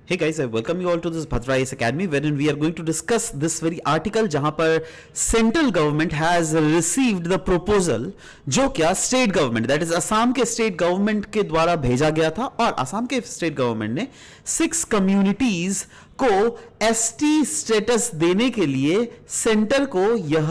Hey guys, I welcome you all to this Bhadra IAS Academy, wherein we are going to discuss this very article जहां पर central government has received the proposal जो क्या state government that is Assam के state government के द्वारा भेजा गया था, और असम के स्टेट गवर्नमेंट ने 6 कम्युनिटीज को एसटी स्टेटस देने के लिए सेंटर को यह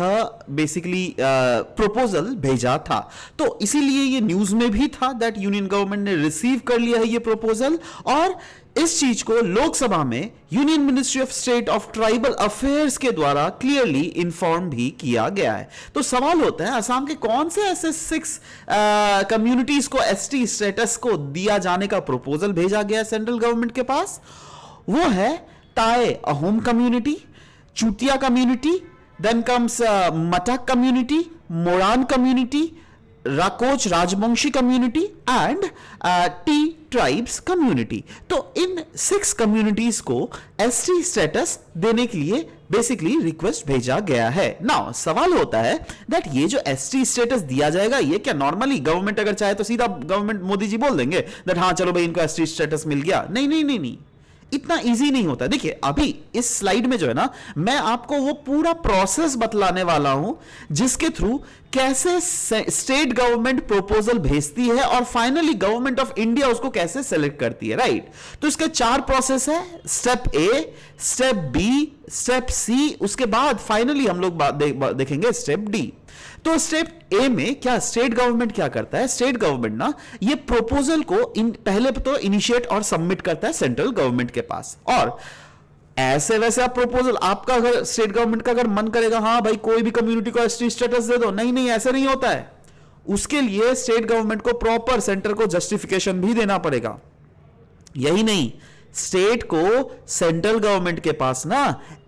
बेसिकली प्रपोजल भेजा था। तो इसीलिए ये न्यूज में भी था दैट यूनियन गवर्नमेंट ने रिसीव कर लिया है ये प्रपोजल, और इस चीज को लोकसभा में union ministry of state of tribal affairs के द्वारा क्लियरली इन्फॉर्म भी किया गया है। तो सवाल होता है, असम के कौन से ऐसे 6 कम्युनिटीज को एसटी स्टेटस को दिया जाने का प्रपोजल भेजा गया है सेंट्रल गवर्नमेंट के पास? वो है Tai Ahom community, Chutia community, then comes Matak community, Moran community, राकोच Rajbongshi community and tea tribes community. तो इन 6 कम्युनिटीज को एसटी स्टेटस देने के लिए बेसिकली रिक्वेस्ट भेजा गया है। नाउ सवाल होता है दैट ये जो एसटी स्टेटस दिया जाएगा, ये क्या नॉर्मली गवर्नमेंट अगर चाहे तो सीधा गवर्नमेंट मोदी जी बोल देंगे दैट हाँ चलो भाई इनको एसटी स्टेटस मिल गया? नहीं नहीं नहीं नहीं, इतना इजी नहीं होता। देखिए अभी इस स्लाइड में जो है ना, मैं आपको वो पूरा प्रोसेस बतलाने वाला हूं जिसके थ्रू कैसे स्टेट गवर्नमेंट प्रपोजल भेजती है और फाइनली गवर्नमेंट ऑफ इंडिया उसको कैसे सेलेक्ट करती है, राइट? तो इसके 4 प्रोसेस है, स्टेप ए, स्टेप बी, स्टेप सी, उसके बाद फाइनली हम लोग देखेंगे स्टेप डी। तो स्टेप ए में क्या स्टेट गवर्नमेंट क्या करता है? स्टेट गवर्नमेंट ना ये प्रपोजल को पहले तो इनिशिएट और सबमिट करता है सेंट्रल गवर्नमेंट के पास, और ऐसे वैसे आप प्रपोजल आपका अगर स्टेट गवर्नमेंट का अगर मन करेगा हाँ भाई कोई भी कम्युनिटी को एसटी स्टेटस दे दो, नहीं नहीं ऐसे नहीं होता है। उसके लिए स्टेट गवर्नमेंट को प्रॉपर सेंटर को जस्टिफिकेशन भी देना पड़ेगा। यही नहीं, स्टेट को सेंट्रल गवर्नमेंट के पास ना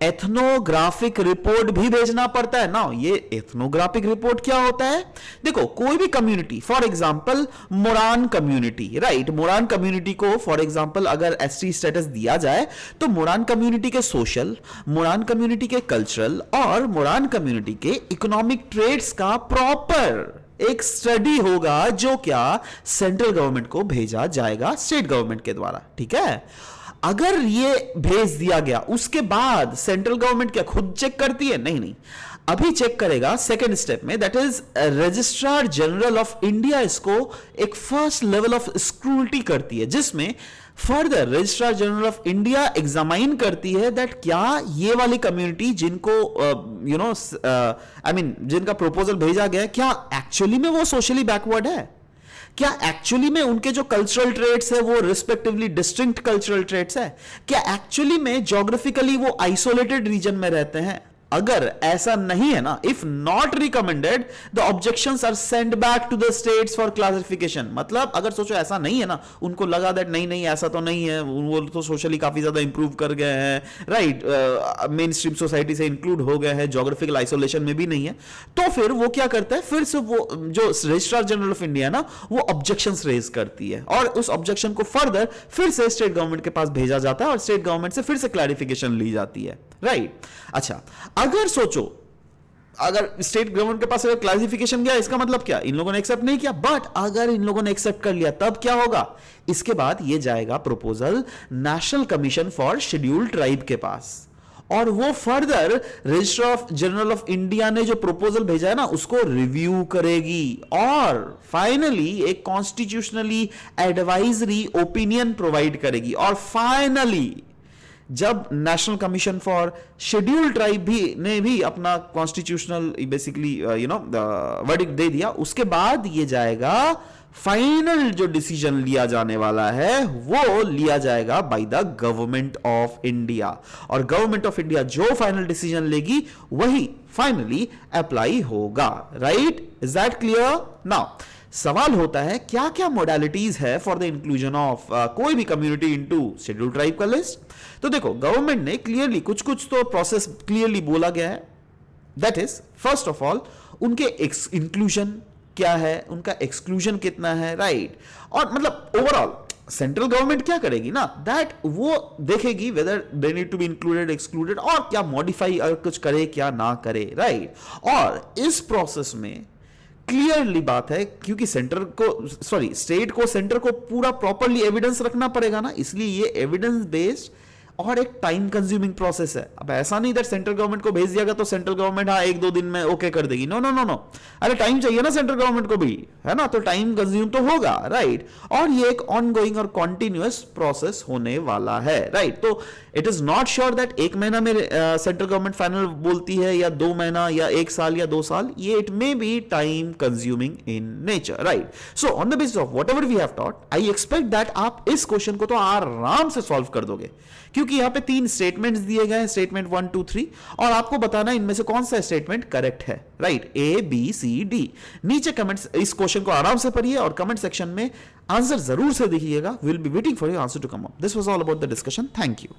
एथनोग्राफिक रिपोर्ट भी भेजना पड़ता है ना। ये एथनोग्राफिक रिपोर्ट क्या होता है? देखो कोई भी community, for example Moran community, right? Moran community को फॉर एग्जांपल अगर एसटी स्टेटस दिया जाए तो मोरान कम्युनिटी के सोशल, मोरान कम्युनिटी के कल्चरल और मोरान कम्युनिटी के इकोनॉमिक ट्रेड्स का प्रॉपर एक स्टडी होगा जो क्या सेंट्रल गवर्नमेंट को भेजा जाएगा स्टेट गवर्नमेंट के द्वारा, ठीक है? अगर ये भेज दिया गया उसके बाद सेंट्रल गवर्नमेंट क्या खुद चेक करती है? नहीं नहीं, अभी चेक करेगा सेकेंड स्टेप में, that is registrar general of India इसको एक फर्स्ट लेवल ऑफ स्क्रूटनी करती है, जिसमें further registrar general of India examine करती है दैट क्या ये वाली कम्युनिटी जिनको जिनका प्रपोजल भेजा गया क्या एक्चुअली में वो सोशली बैकवर्ड है, क्या एक्चुअली में उनके जो कल्चरल ट्रेट्स है वो रिस्पेक्टिवली डिस्टिंक्ट कल्चरल ट्रेट्स है, क्या एक्चुअली में ज्योग्राफिकली वो आइसोलेटेड रीजन में रहते हैं। अगर ऐसा नहीं है ना, if not recommended the objections are send back to the states for classification. मतलब अगर सोचो ऐसा नहीं है ना, उनको लगा दैट नहीं नहीं ऐसा तो नहीं है, वो तो सोशली काफी ज्यादा इंप्रूव कर गए हैं, राइट, मेन स्ट्रीम सोसाइटी से इंक्लूड हो गए हैं, ज्योग्राफिकल आइसोलेशन में भी नहीं है, तो फिर वो क्या करता है, फिर से वो जो रजिस्ट्रार जनरल ऑफ इंडिया ना वो ऑब्जेक्शंस रेज करती है, और उस ऑब्जेक्शन को फर्दर फिर से स्टेट गवर्नमेंट के पास भेजा जाता है और स्टेट गवर्नमेंट से फिर से क्लैरिफिकेशन ली जाती है, राइट? अच्छा, अगर सोचो अगर स्टेट गवर्नमेंट के पास अगर क्लासिफिकेशन गया, इसका मतलब क्या, इन लोगों ने एक्सेप्ट नहीं किया, बट अगर इन लोगों ने एक्सेप्ट कर लिया तब क्या होगा? इसके बाद ये जाएगा proposal national commission for scheduled tribe के पास, और वो further registrar general of India ने जो प्रपोजल भेजा है ना उसको रिव्यू करेगी और फाइनली एक कॉन्स्टिट्यूशनली एडवाइजरी ओपिनियन प्रोवाइड करेगी, और फाइनली जब national commission for scheduled tribe ने भी अपना कॉन्स्टिट्यूशनल बेसिकली वर्डिक्ट दे दिया, उसके बाद ये जाएगा फाइनल जो डिसीजन लिया जाने वाला है वो लिया जाएगा by the government of India, और गवर्नमेंट ऑफ इंडिया जो फाइनल डिसीजन लेगी वही फाइनली अप्लाई होगा, right? Is that clear? Now सवाल होता है क्या क्या मोडालिटीज है फॉर द इंक्लूजन ऑफ कोई भी कम्युनिटी इनटू शेड्यूल्ड ट्राइब का लिस्ट। तो देखो गवर्नमेंट ने क्लियरली कुछ तो प्रोसेस क्लियरली बोला गया है, that is first of all उनके इंक्लूजन क्या है, उनका एक्सक्लूजन कितना है, राइट? और मतलब ओवरऑल सेंट्रल गवर्नमेंट क्या करेगी ना, दैट वो देखेगी whether they need to be included excluded, और क्या मॉडिफाई अगर कुछ करे क्या ना करे, राइट? और इस प्रोसेस में क्लियरली बात है, क्योंकि स्टेट को सेंटर को पूरा प्रॉपरली एविडेंस रखना पड़ेगा ना, इसलिए ये एविडेंस बेस्ड और एक टाइम कंज्यूमिंग प्रोसेस है। अब ऐसा नहीं दैट सेंट्रल गवर्नमेंट को भेज दिया गया तो सेंट्रल गवर्नमेंट हाँ 1-2 दिन में ओके कर देगी, नो नो नो नो, अरे टाइम चाहिए ना सेंट्रल गवर्नमेंट को भी, है ना, तो टाइम कंज्यूम तो होगा, राइट। और ये एक ऑनगोइंग और कॉन्टिन्यूअस प्रोसेस होने वाला है, राइट। तो it is not sure that 1 महीना में सेंट्रल गवर्नमेंट फाइनल बोलती है या 2 महीना या 1 साल या 2 साल, ये it may be time consuming in nature, right. So on the basis of whatever we have taught, I expect that आप इस क्वेश्चन को तो आराम से सॉल्व कर दोगे, क्योंकि यहां पे 3 स्टेटमेंट्स दिए गए हैं, स्टेटमेंट 1 2 3, और आपको बताना इनमें से कौन सा स्टेटमेंट करेक्ट है, right, A B C D। नीचे कमेंट्स, इस क्वेश्चन को आराम से पढ़िए और कमेंट सेक्शन में आंसर जरूर से दिखिएगा। Will be waiting for your answer to come up. This was all about the discussion. Thank you.